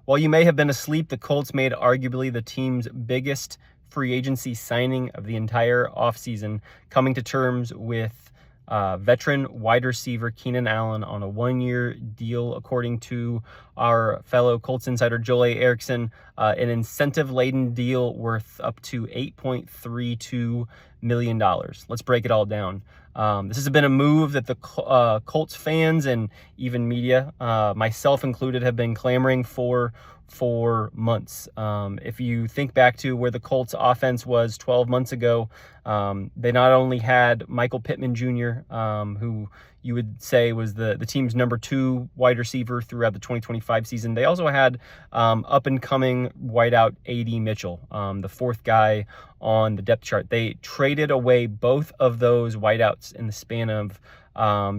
While you may have been asleep, the Colts made arguably the team's biggest free agency signing of the entire offseason, coming to terms with veteran wide receiver Keenan Allen on a one-year deal, according to our fellow Colts insider Joel A. Erickson, an incentive-laden deal worth up to $8.32 million. Let's break it all down. This has been a move that the Colts fans and even media, myself included, have been clamoring for months. If you think back to where the Colts offense was 12 months ago, they not only had Michael Pittman Jr., who you would say was the team's number 2 wide receiver throughout the 2025 season. They also had up-and-coming wideout A.D. Mitchell, the 4th guy on the depth chart. They traded away both of those wideouts in the span of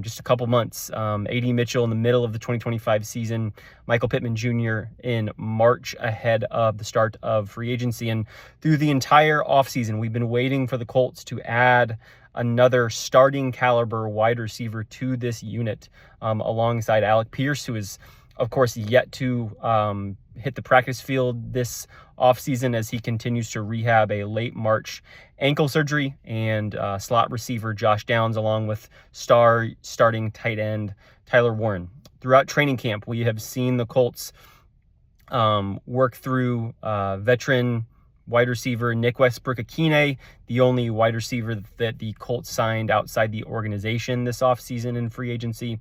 just a couple months. A.D. Mitchell in the middle of the 2025 season, Michael Pittman Jr. in March ahead of the start of free agency. And through the entire offseason, we've been waiting for the Colts to add another starting caliber wide receiver to this unit, alongside Alec Pierce, who is, of course, yet to hit the practice field this offseason as he continues to rehab a late March ankle surgery, and slot receiver Josh Downs, along with starting tight end Tyler Warren. Throughout training camp, we have seen the Colts work through veteran wide receiver Nick Westbrook-Akine, the only wide receiver that the Colts signed outside the organization this offseason in free agency.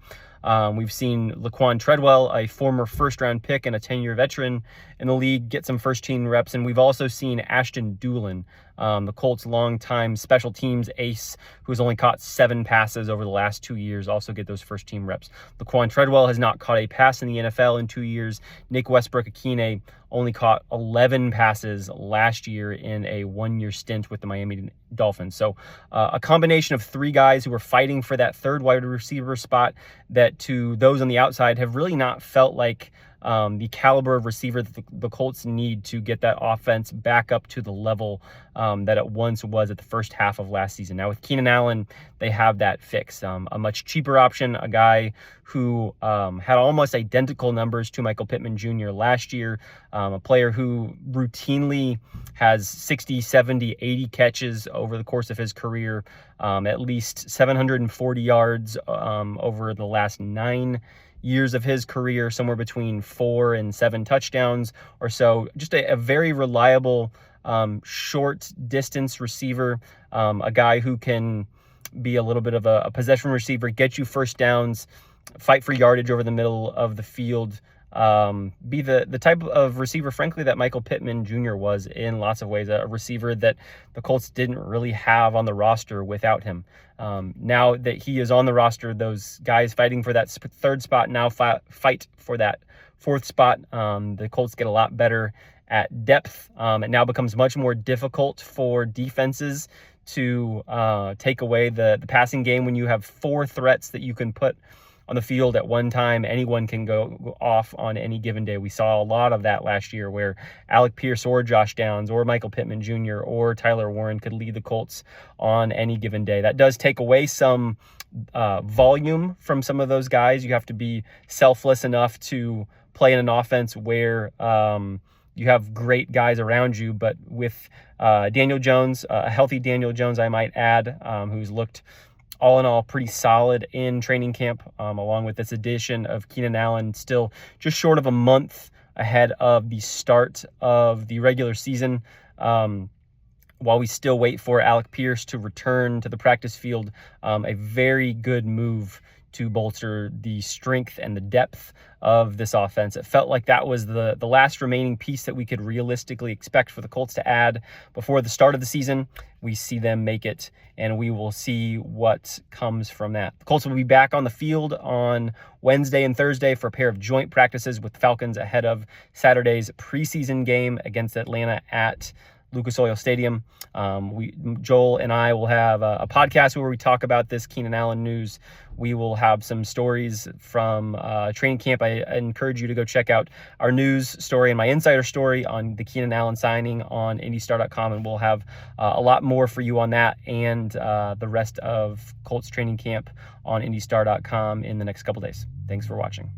We've seen Laquan Treadwell, a former first-round pick and a 10-year veteran in the league, get some first-team reps. And we've also seen Ashton Dulin, the Colts' longtime special teams ace, who's only caught 7 passes over the last 2 years, also get those first-team reps. Laquan Treadwell has not caught a pass in the NFL in 2 years. Nick Westbrook-Akine only caught 11 passes last year in a 1-year stint with the Miami Dolphins. So a combination of 3 guys who are fighting for that third wide receiver spot that, to those on the outside, have really not felt like the caliber of receiver that the Colts need to get that offense back up to the level that it once was at the first half of last season. Now with Keenan Allen, they have that fixed. A much cheaper option, a guy who had almost identical numbers to Michael Pittman Jr. last year, a player who routinely has 60, 70, 80 catches over the course of his career, at least 740 yards over the last 9 years of his career, somewhere between 4 and 7 touchdowns or so. Just a very reliable short distance receiver, a guy who can be a little bit of a possession receiver, get you first downs, fight for yardage over the middle of the field, be the type of receiver, frankly, that Michael Pittman Jr. was in lots of ways, a receiver that the Colts didn't really have on the roster without him. Now that he is on the roster, those guys fighting for that third spot now fight for that 4th spot. The Colts get a lot better at depth. It now becomes much more difficult for defenses to take away the passing game when you have 4 threats that you can put on the field at one time. Anyone can go off on any given day. We saw a lot of that last year where Alec Pierce or Josh Downs or Michael Pittman Jr. or Tyler Warren could lead the Colts on any given day. That does take away some volume from some of those guys. You have to be selfless enough to play in an offense where you have great guys around you. But with Daniel Jones, a healthy Daniel Jones, I might add, who's looked all in all pretty solid in training camp, along with this addition of Keenan Allen, still just short of a month ahead of the start of the regular season. While we still wait for Alec Pierce to return to the practice field, a very good move to bolster the strength and the depth of this offense. It felt like that was the last remaining piece that we could realistically expect for the Colts to add before the start of the season. We see them make it, and we will see what comes from that. The Colts will be back on the field on Wednesday and Thursday for a pair of joint practices with the Falcons ahead of Saturday's preseason game against Atlanta at Lucas Oil Stadium. Joel and I will have a podcast where we talk about this Keenan Allen news. We will have some stories from training camp. I encourage you to go check out our news story and my insider story on the Keenan Allen signing on IndyStar.com, and we'll have a lot more for you on that and the rest of Colts training camp on IndyStar.com in the next couple days. Thanks for watching.